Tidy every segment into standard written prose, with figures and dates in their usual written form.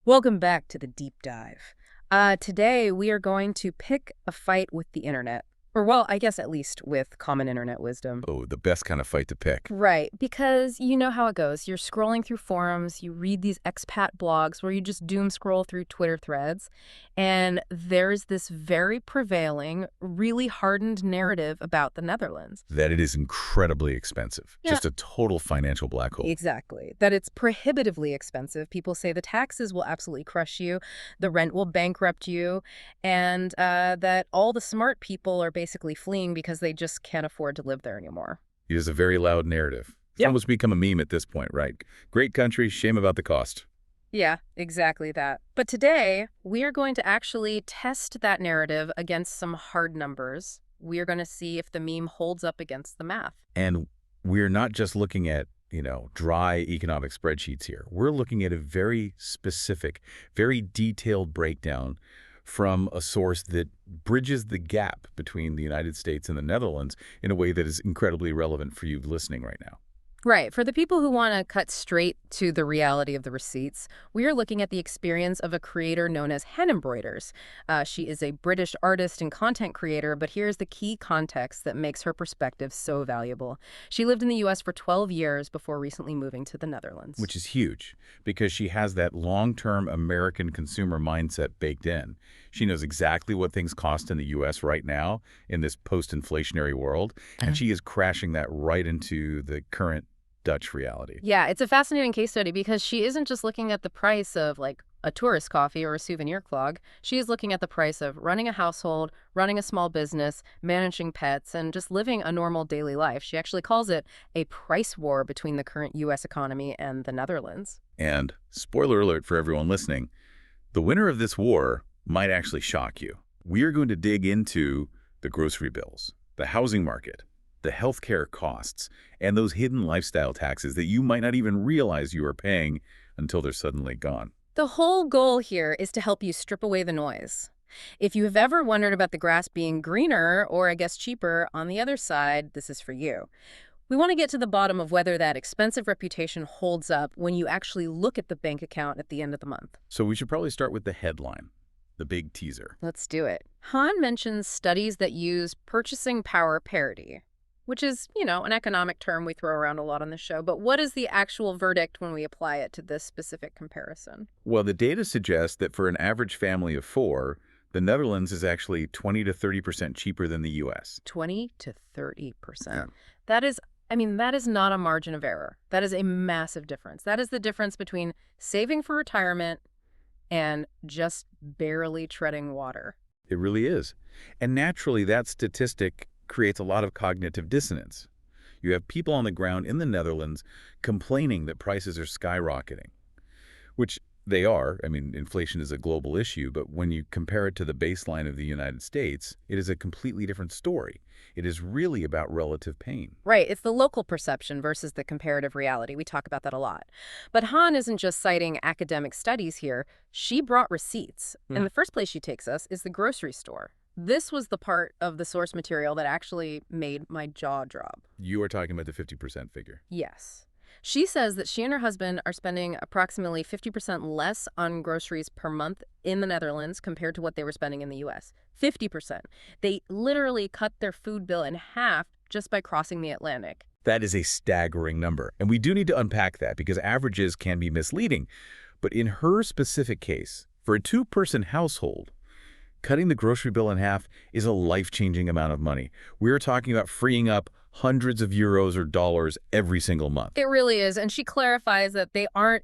Welcome back to the deep dive. Today, we are going to pick a fight with the internet. Or, well, I guess at least with common internet wisdom. Oh, the best kind of fight to pick. Right, because you know how it goes. You're scrolling through forums, you read these expat blogs where you just doom scroll through Twitter threads, and there's this very prevailing, really hardened narrative about the Netherlands. That it is incredibly expensive. Yeah. Just a total financial black hole. Exactly. That it's prohibitively expensive. People say the taxes will absolutely crush you, the rent will bankrupt you, and that all the smart people are basically fleeing because they just can't afford to live there anymore. It is a very loud narrative. It's Yep. almost become a meme at this point, right? Great country, shame about the cost. Yeah, exactly that. But today, we are going to actually test that narrative against some hard numbers. We are going to see if the meme holds up against the math. And we're not just looking at, dry economic spreadsheets here. We're looking at a very specific, very detailed breakdown from a source that bridges the gap between the United States and the Netherlands in a way that is incredibly relevant for you listening right now. Right. For the people who want to cut straight to the reality of the receipts, we are looking at the experience of a creator known as Hen Embroiders. She is a British artist and content creator, but here's the key context that makes her perspective so valuable. She lived in the U.S. for 12 years before recently moving to the Netherlands. Which is huge because she has that long-term American consumer mindset baked in. She knows exactly what things cost in the U.S. right now in this post-inflationary world, and she is crashing that right into the current Dutch reality. Yeah, it's a fascinating case study because she isn't just looking at the price of like a tourist coffee or a souvenir clog. She is looking at the price of running a household, running a small business, managing pets, and just living a normal daily life. She actually calls it a price war between the current U.S. economy and the Netherlands. And spoiler alert for everyone listening, the winner of this war might actually shock you. We are going to dig into the grocery bills, the housing market, the healthcare costs, and those hidden lifestyle taxes that you might not even realize you are paying until they're suddenly gone. The whole goal here is to help you strip away the noise. If you have ever wondered about the grass being greener or, I guess, cheaper on the other side, this is for you. We want to get to the bottom of whether that expensive reputation holds up when you actually look at the bank account at the end of the month. So we should probably start with the headline, the big teaser. Let's do it. Han mentions studies that use purchasing power parity, which is, an economic term we throw around a lot on the show. But what is the actual verdict when we apply it to this specific comparison? Well, the data suggests that for an average family of 4, the Netherlands is actually 20 to 30% cheaper than the U.S. 20 to 30%. Yeah. That is not a margin of error. That is a massive difference. That is the difference between saving for retirement and just barely treading water. It really is. And naturally, that statistic creates a lot of cognitive dissonance. You have people on the ground in the Netherlands complaining that prices are skyrocketing, which they are. I mean, inflation is a global issue, but when you compare it to the baseline of the United States, it is a completely different story. It is really about relative pain. Right. It's the local perception versus the comparative reality. We talk about that a lot. But Han isn't just citing academic studies here. She brought receipts. And the first place she takes us is the grocery store. This was the part of the source material that actually made my jaw drop. You are talking about the 50% figure. Yes. She says that she and her husband are spending approximately 50% less on groceries per month in the Netherlands compared to what they were spending in the U.S. 50%. They literally cut their food bill in half just by crossing the Atlantic. That is a staggering number. And we do need to unpack that because averages can be misleading. But in her specific case, for a 2-person household, cutting the grocery bill in half is a life-changing amount of money. We're talking about freeing up hundreds of euros or dollars every single month. It really is. And she clarifies that they aren't,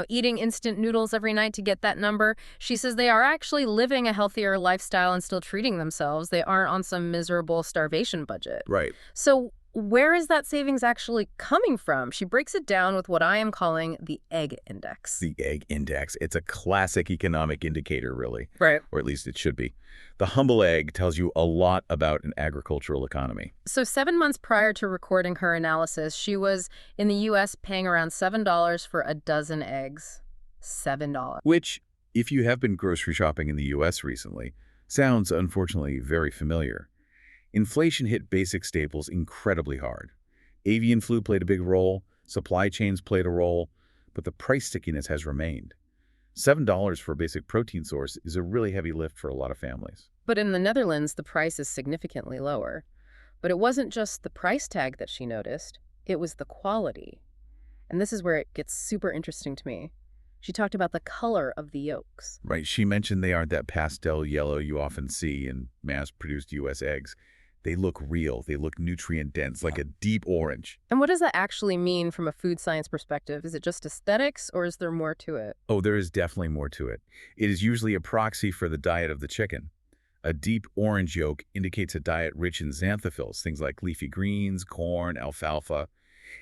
eating instant noodles every night to get that number. She says they are actually living a healthier lifestyle and still treating themselves. They aren't on some miserable starvation budget. Right. So where is that savings actually coming from? She breaks it down with what I am calling the egg index. The egg index. It's a classic economic indicator, really. Right. Or at least it should be. The humble egg tells you a lot about an agricultural economy. So 7 months prior to recording her analysis, she was in the U.S. paying around $7 for a dozen eggs. $7. Which, if you have been grocery shopping in the U.S. recently, sounds unfortunately very familiar. Inflation hit basic staples incredibly hard. Avian flu played a big role, supply chains played a role, but the price stickiness has remained. $7 for a basic protein source is a really heavy lift for a lot of families. But in the Netherlands, the price is significantly lower. But it wasn't just the price tag that she noticed, it was the quality. And this is where it gets super interesting to me. She talked about the color of the yolks. Right, she mentioned they aren't that pastel yellow you often see in mass-produced U.S. eggs. They look real. They look nutrient-dense, like a deep orange. And what does that actually mean from a food science perspective? Is it just aesthetics, or is there more to it? Oh, there is definitely more to it. It is usually a proxy for the diet of the chicken. A deep orange yolk indicates a diet rich in xanthophylls, things like leafy greens, corn, alfalfa.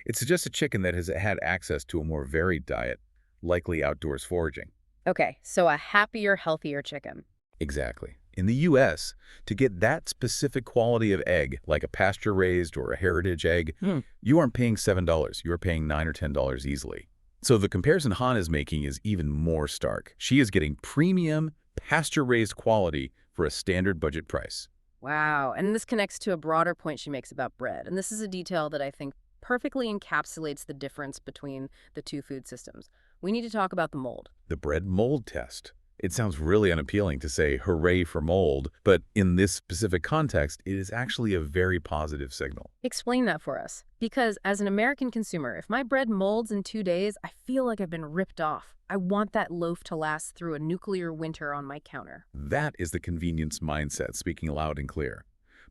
It suggests a chicken that has had access to a more varied diet, likely outdoors foraging. Okay, so a happier, healthier chicken. Exactly. In the U.S., to get that specific quality of egg, like a pasture-raised or a heritage egg, you aren't paying $7. You're paying $9 or $10 easily. So the comparison Han is making is even more stark. She is getting premium, pasture-raised quality for a standard budget price. Wow, and this connects to a broader point she makes about bread. And this is a detail that I think perfectly encapsulates the difference between the two food systems. We need to talk about the mold. The bread mold test. It sounds really unappealing to say hooray for mold, but in this specific context, it is actually a very positive signal. Explain that for us. Because as an American consumer, if my bread molds in 2 days, I feel like I've been ripped off. I want that loaf to last through a nuclear winter on my counter. That is the convenience mindset speaking loud and clear.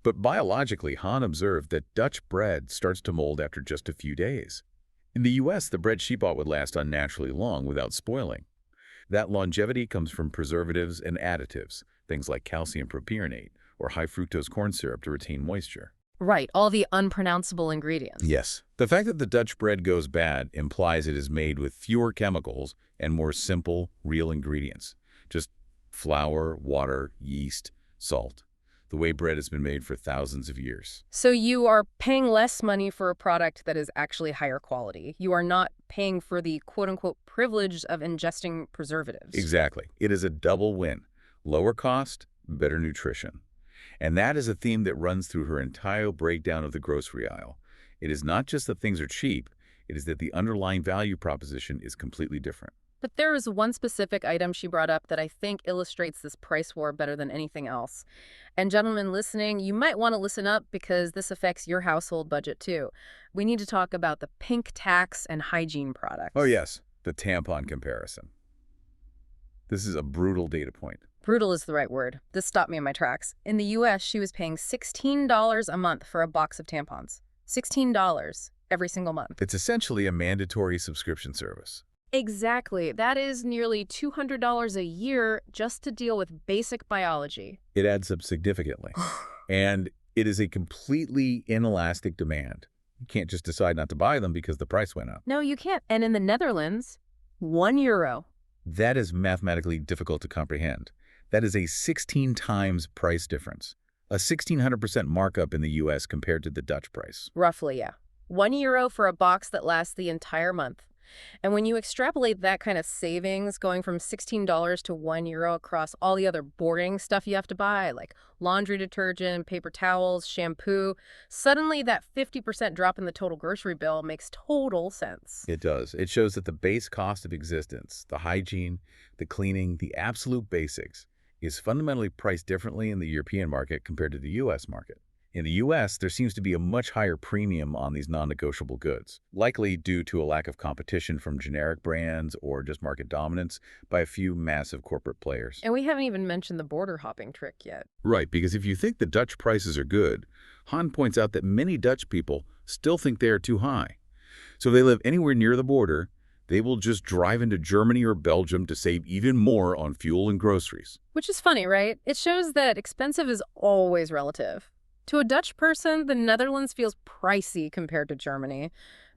But biologically, Han observed that Dutch bread starts to mold after just a few days. In the U.S., the bread she bought would last unnaturally long without spoiling. That longevity comes from preservatives and additives, things like calcium propionate or high-fructose corn syrup to retain moisture. Right, all the unpronounceable ingredients. Yes. The fact that the Dutch bread goes bad implies it is made with fewer chemicals and more simple, real ingredients. Just flour, water, yeast, salt. The way bread has been made for thousands of years. So you are paying less money for a product that is actually higher quality. You are not paying for the quote-unquote privilege of ingesting preservatives. Exactly. It is a double win. Lower cost, better nutrition. And that is a theme that runs through her entire breakdown of the grocery aisle. It is not just that things are cheap, it is that the underlying value proposition is completely different. But there is one specific item she brought up that I think illustrates this price war better than anything else. And gentlemen listening, you might want to listen up because this affects your household budget too. We need to talk about the pink tax and hygiene products. Oh yes, the tampon comparison. This is a brutal data point. Brutal is the right word. This stopped me in my tracks. In the US, she was paying $16 a month for a box of tampons. $16 every single month. It's essentially a mandatory subscription service. Exactly. That is nearly $200 a year just to deal with basic biology. It adds up significantly. And it is a completely inelastic demand. You can't just decide not to buy them because the price went up. No, you can't. And in the Netherlands, €1. That is mathematically difficult to comprehend. That is a 16 times price difference. A 1,600% markup in the U.S. compared to the Dutch price. Roughly, yeah. €1 for a box that lasts the entire month. And when you extrapolate that kind of savings going from $16 to €1 across all the other boring stuff you have to buy, like laundry detergent, paper towels, shampoo, suddenly that 50% drop in the total grocery bill makes total sense. It does. It shows that the base cost of existence, the hygiene, the cleaning, the absolute basics, is fundamentally priced differently in the European market compared to the U.S. market. In the U.S., there seems to be a much higher premium on these non-negotiable goods, likely due to a lack of competition from generic brands or just market dominance by a few massive corporate players. And we haven't even mentioned the border hopping trick yet. Right, because if you think the Dutch prices are good, Han points out that many Dutch people still think they are too high. So if they live anywhere near the border, they will just drive into Germany or Belgium to save even more on fuel and groceries. Which is funny, right? It shows that expensive is always relative. To a Dutch person, the Netherlands feels pricey compared to Germany.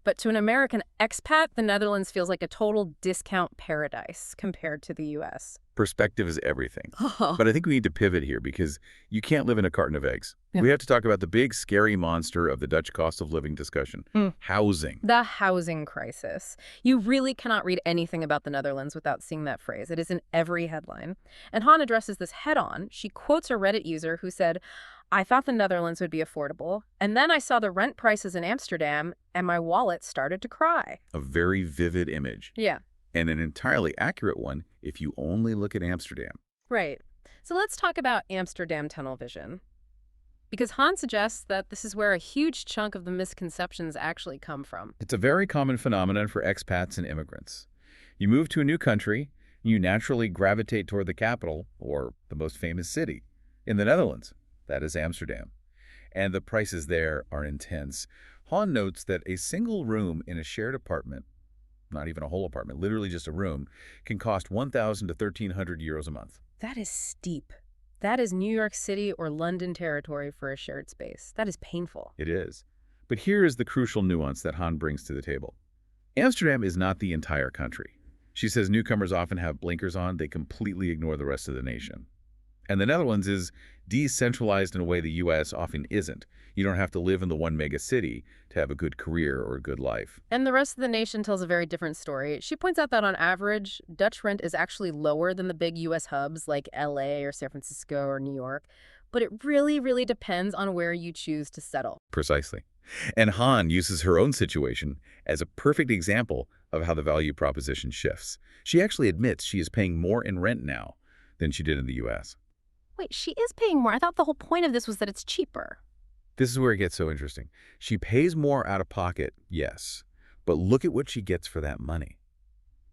But to an American expat, the Netherlands feels like a total discount paradise compared to the U.S. Perspective is everything. But I think we need to pivot here because you can't live in a carton of eggs. Yeah. We have to talk about the big, scary monster of the Dutch cost of living discussion, housing. The housing crisis. You really cannot read anything about the Netherlands without seeing that phrase. It is in every headline. And Han addresses this head-on. She quotes a Reddit user who said, "I thought the Netherlands would be affordable, and then I saw the rent prices in Amsterdam, and my wallet started to cry." A very vivid image. Yeah. and an entirely accurate one if you only look at Amsterdam. Right. So let's talk about Amsterdam tunnel vision. Because Han suggests that this is where a huge chunk of the misconceptions actually come from. It's a very common phenomenon for expats and immigrants. You move to a new country, you naturally gravitate toward the capital, or the most famous city. In the Netherlands, that is Amsterdam. And the prices there are intense. Han notes that a single room in a shared apartment, not even a whole apartment, literally just a room, can cost 1,000 to 1,300 euros a month. That is steep. That is New York City or London territory for a shared space. That is painful. It is. But here is the crucial nuance that Han brings to the table. Amsterdam is not the entire country. She says newcomers often have blinkers on. They completely ignore the rest of the nation. And the Netherlands is decentralized in a way the U.S. often isn't. You don't have to live in the one mega city to have a good career or a good life. And the rest of the nation tells a very different story. She points out that on average, Dutch rent is actually lower than the big U.S. hubs like L.A. or San Francisco or New York. But it really, really depends on where you choose to settle. Precisely. And Han uses her own situation as a perfect example of how the value proposition shifts. She actually admits she is paying more in rent now than she did in the U.S. Wait, she is paying more. I thought the whole point of this was that it's cheaper. This is where it gets so interesting. She pays more out of pocket, yes, but look at what she gets for that money.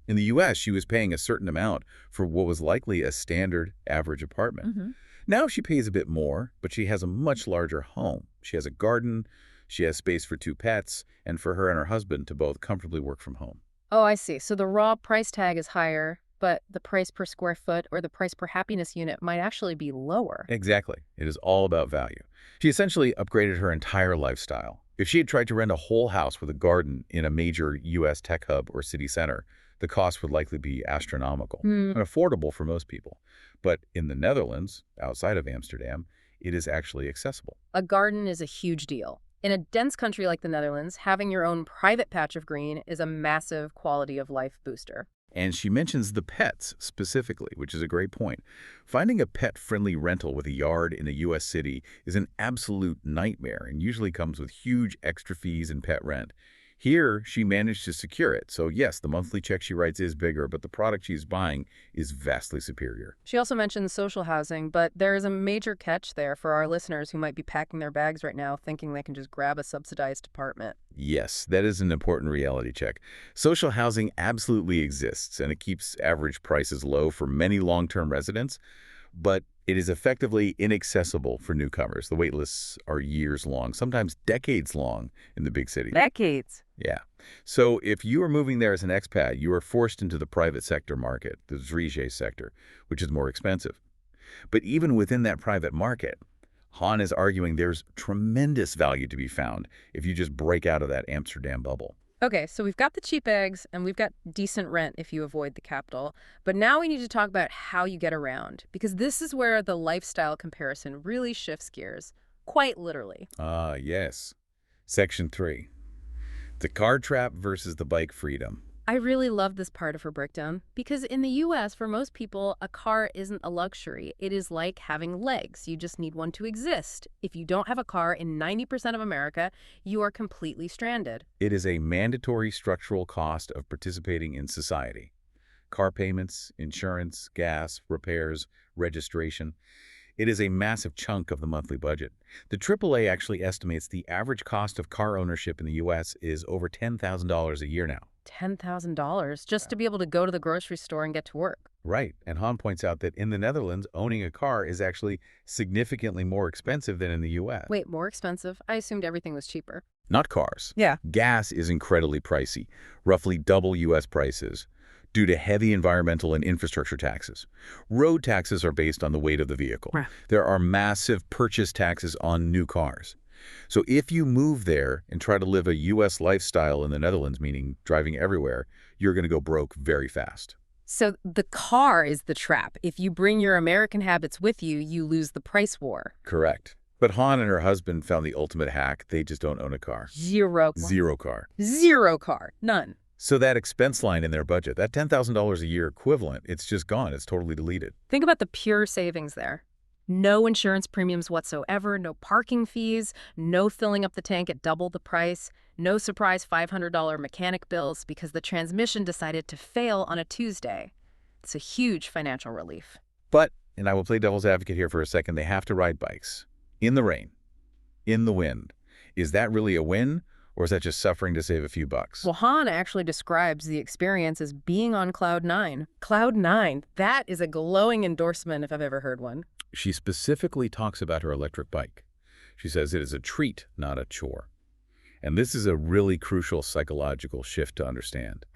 In the U.S., she was paying a certain amount for what was likely a standard average apartment. Now she pays a bit more, but she has a much larger home. She has a garden, she has space for 2 pets, and for her and her husband to both comfortably work from home. Oh, I see. So the raw price tag is higher, but the price per square foot or the price per happiness unit might actually be lower. Exactly. It is all about value. She essentially upgraded her entire lifestyle. If she had tried to rent a whole house with a garden in a major U.S. tech hub or city center, the cost would likely be astronomical and affordable for most people. But in the Netherlands, outside of Amsterdam, it is actually accessible. A garden is a huge deal. In a dense country like the Netherlands, having your own private patch of green is a massive quality of life booster. And she mentions the pets specifically, which is a great point. Finding a pet-friendly rental with a yard in a U.S. city is an absolute nightmare and usually comes with huge extra fees and pet rent. Here, she managed to secure it. So yes, the monthly check she writes is bigger, but the product she's buying is vastly superior. She also mentions social housing, but there is a major catch there for our listeners who might be packing their bags right now thinking they can just grab a subsidized apartment. Yes, that is an important reality check. Social housing absolutely exists, and it keeps average prices low for many long-term residents, but it is effectively inaccessible for newcomers. The wait lists are years long, sometimes decades long in the big cities. Decades. Yeah. So if you are moving there as an expat, you are forced into the private sector market, the Vrije sector, which is more expensive. But even within that private market, Han is arguing there's tremendous value to be found if you just break out of that Amsterdam bubble. Okay, so we've got the cheap eggs and we've got decent rent if you avoid the capital. But now we need to talk about how you get around, because this is where the lifestyle comparison really shifts gears, quite literally. Ah, yes. Section 3. The car trap versus the bike freedom. I really love this part of her breakdown because in the US, for most people, a car isn't a luxury. It is like having legs. You just need one to exist. If you don't have a car in 90% of America, you are completely stranded. It is a mandatory structural cost of participating in society. Car payments, insurance, gas, repairs, registration. It is a massive chunk of the monthly budget. The AAA actually estimates the average cost of car ownership in the U.S. is over $10,000 a year now. $10,000 just to be able to go to the grocery store and get to work. Right. And Han points out that in the Netherlands, owning a car is actually significantly more expensive than in the U.S. Wait, more expensive? I assumed everything was cheaper. Not cars. Yeah. Gas is incredibly pricey, roughly double U.S. prices, due to heavy environmental and infrastructure taxes. Road taxes are based on the weight of the vehicle. Right. There are massive purchase taxes on new cars. So if you move there and try to live a U.S. lifestyle in the Netherlands, meaning driving everywhere, you're going to go broke very fast. So the car is the trap. If you bring your American habits with you, you lose the price war. Correct. But Han and her husband found the ultimate hack. They just don't own a car. Zero car. Zero car. None. So that expense line in their budget, that $10,000 a year equivalent, it's just gone. It's totally deleted. Think about the pure savings there. No insurance premiums whatsoever, no parking fees, no filling up the tank at double the price, no surprise $500 mechanic bills because the transmission decided to fail on a Tuesday. It's a huge financial relief. But, and I will play devil's advocate here for a second, they have to ride bikes. In the rain. In the wind. Is that really a win, or is that just suffering to save a few bucks? Well, Han actually describes the experience as being on Cloud 9. Cloud 9, that is a glowing endorsement if I've ever heard one. She specifically talks about her electric bike. She says it is a treat, not a chore. And this is a really crucial psychological shift to understand.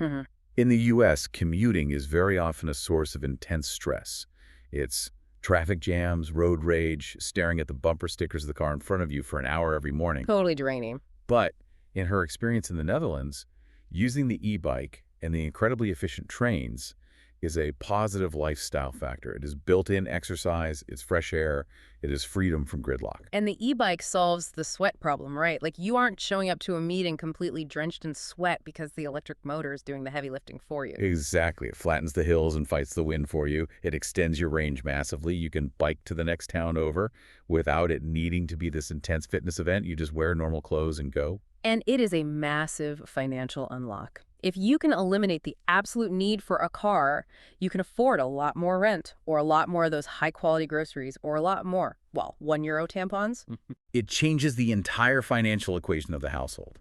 In the U.S., commuting is very often a source of intense stress. It's traffic jams, road rage, staring at the bumper stickers of the car in front of you for an hour every morning. Totally draining. But in her experience in the Netherlands, using the e-bike and the incredibly efficient trains is a positive lifestyle factor. It is built-in exercise, it's fresh air, it is freedom from gridlock. And the e-bike solves the sweat problem, right? Like you aren't showing up to a meeting completely drenched in sweat because the electric motor is doing the heavy lifting for you. Exactly. It flattens the hills and fights the wind for you. It extends your range massively. You can bike to the next town over without it needing to be this intense fitness event. You just wear normal clothes and go. And it is a massive financial unlock. If you can eliminate the absolute need for a car, you can afford a lot more rent or a lot more of those high-quality groceries or a lot more, well, €1 tampons. It changes the entire financial equation of the household.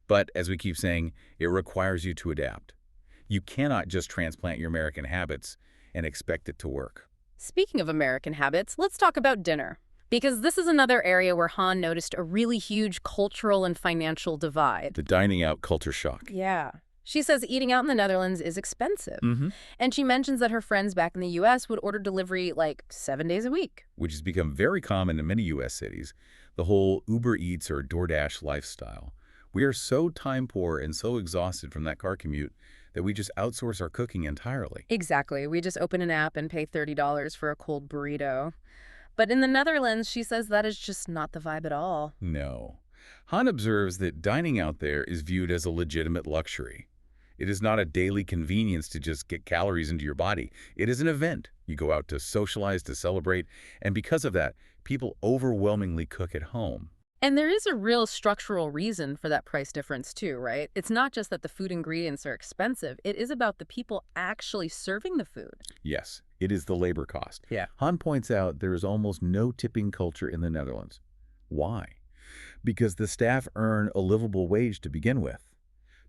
But as we keep saying, it requires you to adapt. You cannot just transplant your American habits and expect it to work. Speaking of American habits, let's talk about dinner. Because this is another area where Han noticed a really huge cultural and financial divide. The dining out culture shock. Yeah. She says eating out in the Netherlands is expensive. And she mentions that her friends back in the U.S. would order delivery like 7 days a week. Which has become very common in many U.S. cities, the whole Uber Eats or DoorDash lifestyle. We are so time poor and so exhausted from that car commute that we just outsource our cooking entirely. Exactly. We just open an app and pay $30 for a cold burrito. But in the Netherlands, she says that is just not the vibe at all. No. Han observes that dining out there is viewed as a legitimate luxury. It is not a daily convenience to just get calories into your body. It is an event. You go out to socialize, to celebrate, and because of that, people overwhelmingly cook at home. And there is a real structural reason for that price difference too, right? It's not just that the food ingredients are expensive. It is about the people actually serving the food. Yes, it is the labor cost. Yeah. Han points out there is almost no tipping culture in the Netherlands. Why? Because the staff earn a livable wage to begin with.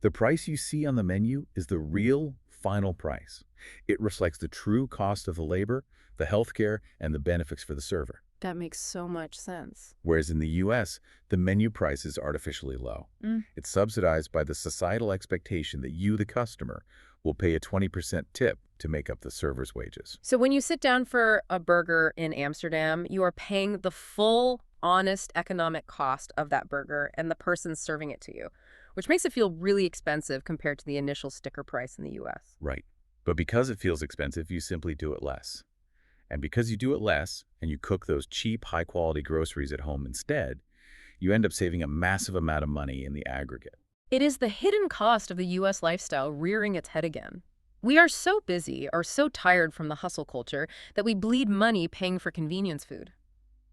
The price you see on the menu is the real final price. It reflects the true cost of the labor, the healthcare, and the benefits for the server. That makes so much sense. Whereas in the U.S., the menu price is artificially low. It's subsidized by the societal expectation that you, the customer, will pay a 20% tip to make up the server's wages. So when you sit down for a burger in Amsterdam, you are paying the full, honest economic cost of that burger and the person serving it to you, which makes it feel really expensive compared to the initial sticker price in the U.S. Right. But because it feels expensive, you simply do it less. And because you do it less, and you cook those cheap, high-quality groceries at home instead, you end up saving a massive amount of money in the aggregate. It is the hidden cost of the U.S. lifestyle rearing its head again. We are so busy or so tired from the hustle culture that we bleed money paying for convenience food.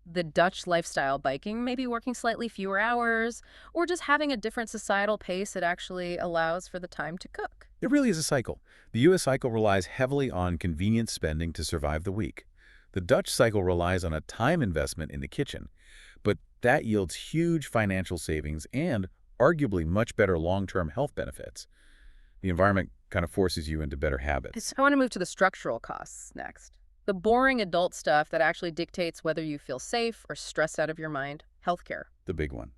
The Dutch lifestyle biking may be working slightly fewer hours, or just having a different societal pace that actually allows for the time to cook. It really is a cycle. The U.S. cycle relies heavily on convenience spending to survive the week. The Dutch cycle relies on a time investment in the kitchen, but that yields huge financial savings and arguably much better long-term health benefits. The environment kind of forces you into better habits. I want to move to the structural costs next. The boring adult stuff that actually dictates whether you feel safe or stressed out of your mind, healthcare. The big one.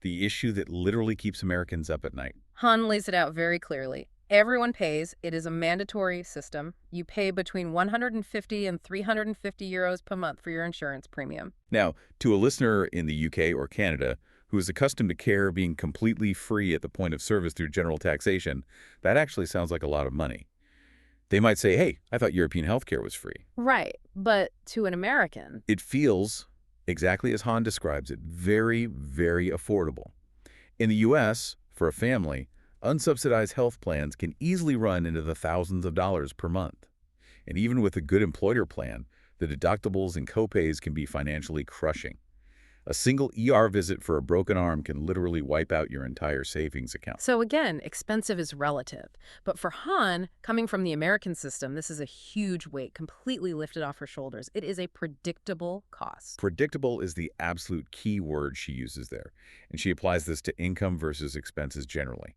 The issue that literally keeps Americans up at night. Han lays it out very clearly. Everyone pays. It is a mandatory system. You pay between 150 and 350 euros per month for your insurance premium. Now, to a listener in the UK or Canada who is accustomed to care being completely free at the point of service through general taxation, that actually sounds like a lot of money. They might say, hey, I thought European healthcare was free. Right, but to an American, It feels, exactly as Han describes it, very, very affordable. In the U.S., for a family, unsubsidized health plans can easily run into the thousands of dollars per month. And even with a good employer plan, The deductibles and copays can be financially crushing. A single ER visit for a broken arm can literally wipe out your entire savings account. So again, expensive is relative. But for Han, coming from the American system, this is a huge weight completely lifted off her shoulders. It is a predictable cost. Predictable is the absolute key word she uses there, and she applies this to income versus expenses generally.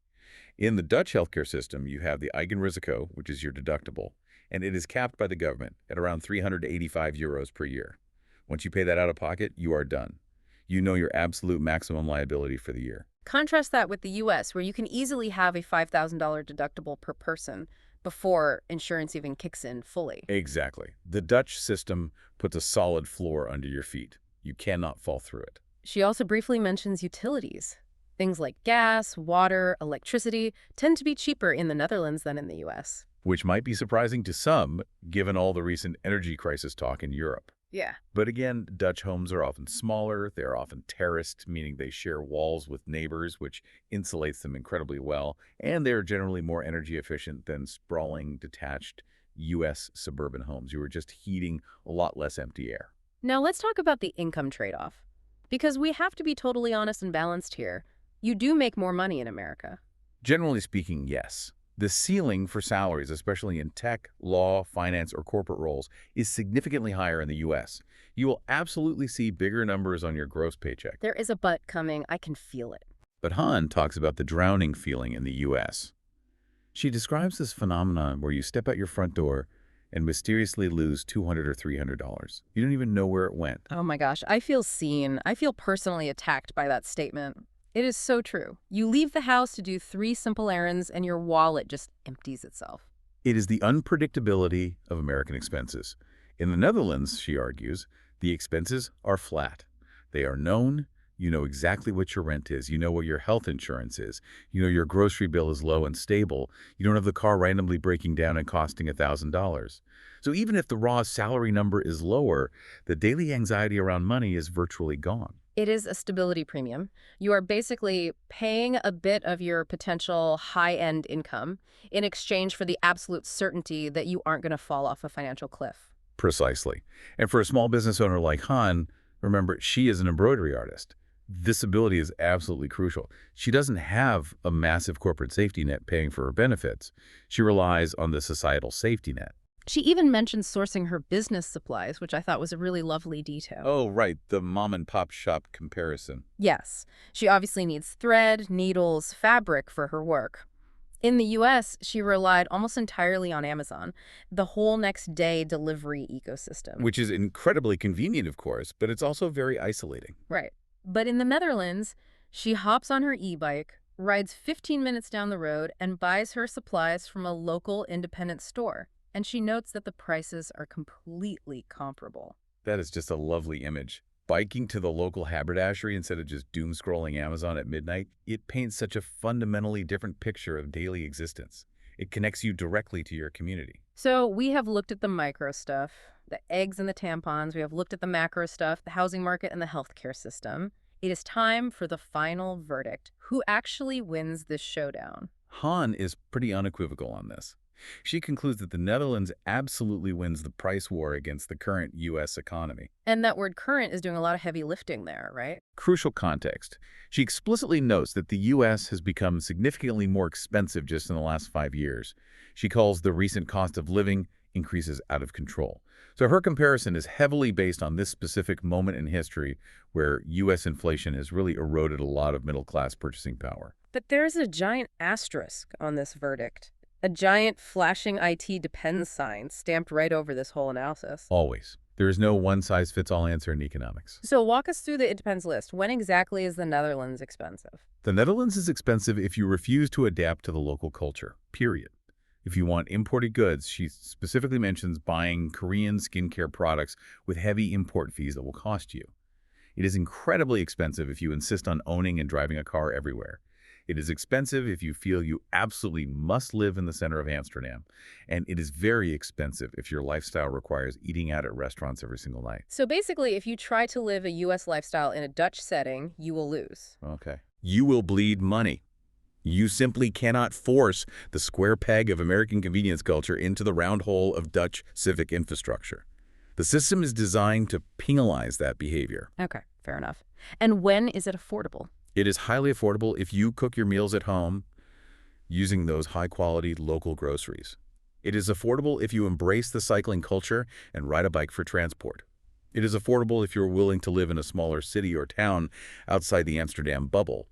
In the Dutch healthcare system, you have the Eigenrisico, which is your deductible, and it is capped by the government at around €385 per year. Once you pay that out of pocket, you are done. You know your absolute maximum liability for the year. Contrast that with the US, where you can easily have a $5,000 deductible per person before insurance even kicks in fully. Exactly. The Dutch system puts a solid floor under your feet. You cannot fall through it. She also briefly mentions utilities. Things like gas, water, electricity tend to be cheaper in the Netherlands than in the US. Which might be surprising to some, given all the recent energy crisis talk in Europe. Yeah. But again, Dutch homes are often smaller, they're often terraced, meaning they share walls with neighbors, which insulates them incredibly well, and they're generally more energy efficient than sprawling, detached U.S. suburban homes. You are just heating a lot less empty air. Now let's talk about the income trade-off. Because we have to be totally honest and balanced here. You do make more money in America. Generally speaking, yes. The ceiling for salaries, especially in tech, law, finance, or corporate roles, is significantly higher in the U.S. You will absolutely see bigger numbers on your gross paycheck. There is a but coming. I can feel it. But Han talks about the drowning feeling in the U.S. She describes this phenomenon where you step out your front door and mysteriously lose $200 or $300. You don't even know where it went. Oh my gosh, I feel seen. I feel personally attacked by that statement. It is so true. You leave the house to do 3 simple errands and your wallet just empties itself. It is the unpredictability of American expenses. In the Netherlands, she argues, the expenses are flat. They are known. You know exactly what your rent is. You know what your health insurance is. You know your grocery bill is low and stable. You don't have the car randomly breaking down and costing $1,000. So even if the raw salary number is lower, the daily anxiety around money is virtually gone. It is a stability premium. You are basically paying a bit of your potential high-end income in exchange for the absolute certainty that you aren't going to fall off a financial cliff. Precisely. And for a small business owner like Han, remember, she is an embroidery artist. This ability is absolutely crucial. She doesn't have a massive corporate safety net paying for her benefits. She relies on the societal safety net. She even mentioned sourcing her business supplies, which I thought was a really lovely detail. Oh, right, the mom-and-pop shop comparison. Yes, she obviously needs thread, needles, fabric for her work. In the US, she relied almost entirely on Amazon, the whole next day delivery ecosystem. Which is incredibly convenient, of course, but it's also very isolating. Right. But in the Netherlands, she hops on her e-bike, rides 15 minutes down the road, and buys her supplies from a local independent store. And she notes that the prices are completely comparable. That is just a lovely image. Biking to the local haberdashery instead of just doom-scrolling Amazon at midnight, it paints such a fundamentally different picture of daily existence. It connects you directly to your community. So we have looked at the micro stuff, the eggs and the tampons. We have looked at the macro stuff, the housing market and the healthcare system. It is time for the final verdict. Who actually wins this showdown? Han is pretty unequivocal on this. She concludes that the Netherlands absolutely wins the price war against the current U.S. economy. And that word current is doing a lot of heavy lifting there, right? Crucial context. She explicitly notes that the U.S. has become significantly more expensive just in the last 5 years. She calls the recent cost of living increases out of control. So her comparison is heavily based on this specific moment in history where U.S. inflation has really eroded a lot of middle-class purchasing power. But there's a giant asterisk on this verdict. A giant flashing IT depends sign stamped right over this whole analysis. Always. There is no one-size-fits-all answer in economics. So walk us through the it depends list. When exactly is the Netherlands expensive? The Netherlands is expensive if you refuse to adapt to the local culture, period. If you want imported goods, she specifically mentions buying Korean skincare products with heavy import fees that will cost you. It is incredibly expensive if you insist on owning and driving a car everywhere. It is expensive if you feel you absolutely must live in the center of Amsterdam. And it is very expensive if your lifestyle requires eating out at restaurants every single night. So basically, if you try to live a U.S. lifestyle in a Dutch setting, you will lose. Okay. You will bleed money. You simply cannot force the square peg of American convenience culture into the round hole of Dutch civic infrastructure. The system is designed to penalize that behavior. Okay, fair enough. And when is it affordable? It is highly affordable if you cook your meals at home using those high-quality local groceries. It is affordable if you embrace the cycling culture and ride a bike for transport. It is affordable if you're willing to live in a smaller city or town outside the Amsterdam bubble.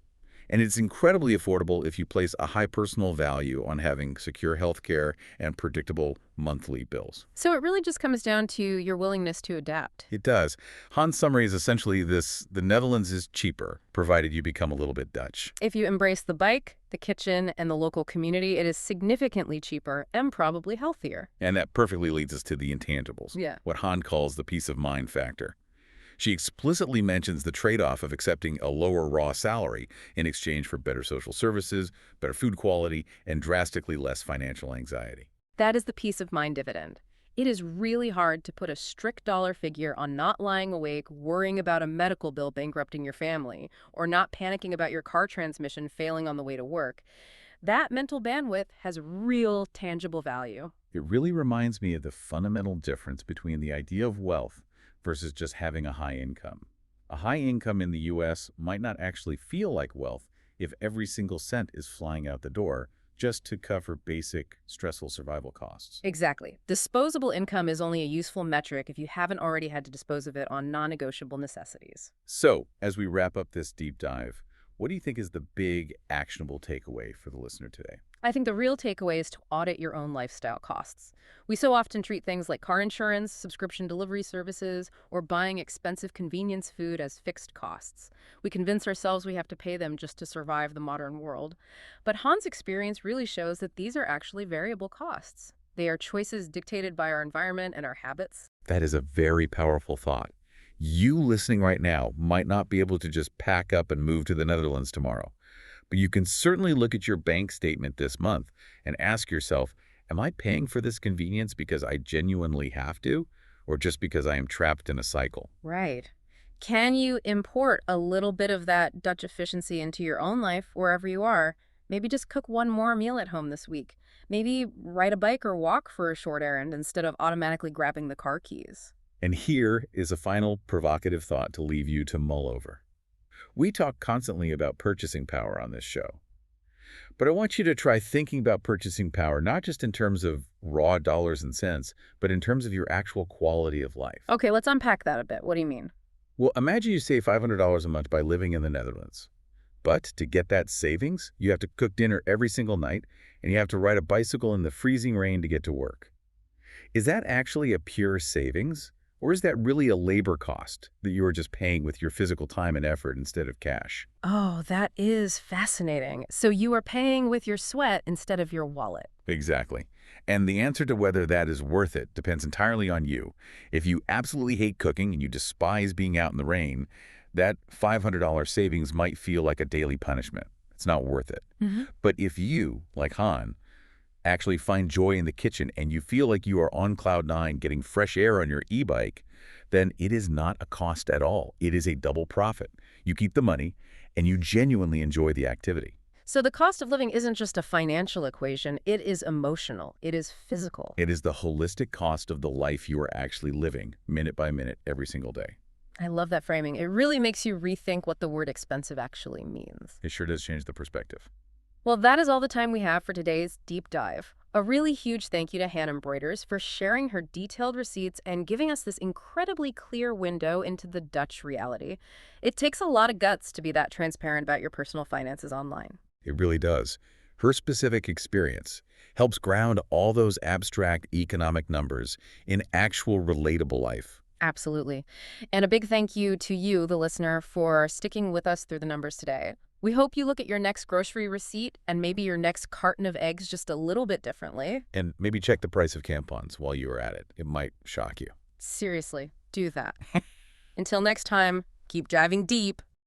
And it's incredibly affordable if you place a high personal value on having secure healthcare and predictable monthly bills. So it really just comes down to your willingness to adapt. It does. Hans' summary is essentially this: the Netherlands is cheaper, provided you become a little bit Dutch. If you embrace the bike, the kitchen, and the local community, it is significantly cheaper and probably healthier. And that perfectly leads us to the intangibles, Yeah. what Han calls the peace of mind factor. She explicitly mentions the trade-off of accepting a lower raw salary in exchange for better social services, better food quality, and drastically less financial anxiety. That is the peace of mind dividend. It is really hard to put a strict dollar figure on not lying awake, worrying about a medical bill bankrupting your family, or not panicking about your car transmission failing on the way to work. That mental bandwidth has real, tangible value. It really reminds me of the fundamental difference between the idea of wealth versus just having a high income. A high income in the U.S. might not actually feel like wealth if every single cent is flying out the door just to cover basic, stressful survival costs. Exactly. Disposable income is only a useful metric if you haven't already had to dispose of it on non-negotiable necessities. So, as we wrap up this deep dive, what do you think is the big, actionable takeaway for the listener today? I think the real takeaway is to audit your own lifestyle costs. We so often treat things like car insurance, subscription delivery services, or buying expensive convenience food as fixed costs. We convince ourselves we have to pay them just to survive the modern world. But Hans' experience really shows that these are actually variable costs. They are choices dictated by our environment and our habits. That is a very powerful thought. You listening right now might not be able to just pack up and move to the Netherlands tomorrow. But you can certainly look at your bank statement this month and ask yourself, am I paying for this convenience because I genuinely have to, or just because I am trapped in a cycle? Right. Can you import a little bit of that Dutch efficiency into your own life wherever you are? Maybe just cook one more meal at home this week. Maybe ride a bike or walk for a short errand instead of automatically grabbing the car keys. And here is a final provocative thought to leave you to mull over. We talk constantly about purchasing power on this show. But I want you to try thinking about purchasing power not just in terms of raw dollars and cents, but in terms of your actual quality of life. Okay, let's unpack that a bit. What do you mean? Well, imagine you save $500 a month by living in the Netherlands. But to get that savings, you have to cook dinner every single night, and you have to ride a bicycle in the freezing rain to get to work. Is that actually a pure savings? Or is that really a labor cost that you are just paying with your physical time and effort instead of cash? Oh, that is fascinating. So you are paying with your sweat instead of your wallet. Exactly. And the answer to whether that is worth it depends entirely on you. If you absolutely hate cooking and you despise being out in the rain, that $500 savings might feel like a daily punishment. It's not worth it. But if you, like Han, actually find joy in the kitchen and you feel like you are on cloud nine getting fresh air on your e-bike, then it is not a cost at all. It is a double profit. You keep the money and you genuinely enjoy the activity. So the cost of living isn't just a financial equation, it is emotional, it is physical. It is the holistic cost of the life you are actually living, minute by minute, every single day. I love that framing. It really makes you rethink what the word expensive actually means. It sure does change the perspective. Well, that is all the time we have for today's deep dive. A really huge thank you to Hannah Embroiders for sharing her detailed receipts and giving us this incredibly clear window into the Dutch reality. It takes a lot of guts to be that transparent about your personal finances online. It really does. Her specific experience helps ground all those abstract economic numbers in actual relatable life. Absolutely. And a big thank you to you, the listener, for sticking with us through the numbers today. We hope you look at your next grocery receipt and maybe your next carton of eggs just a little bit differently. And maybe check the price of tampons while you are at it. It might shock you. Seriously, do that. Until next time, keep diving deep.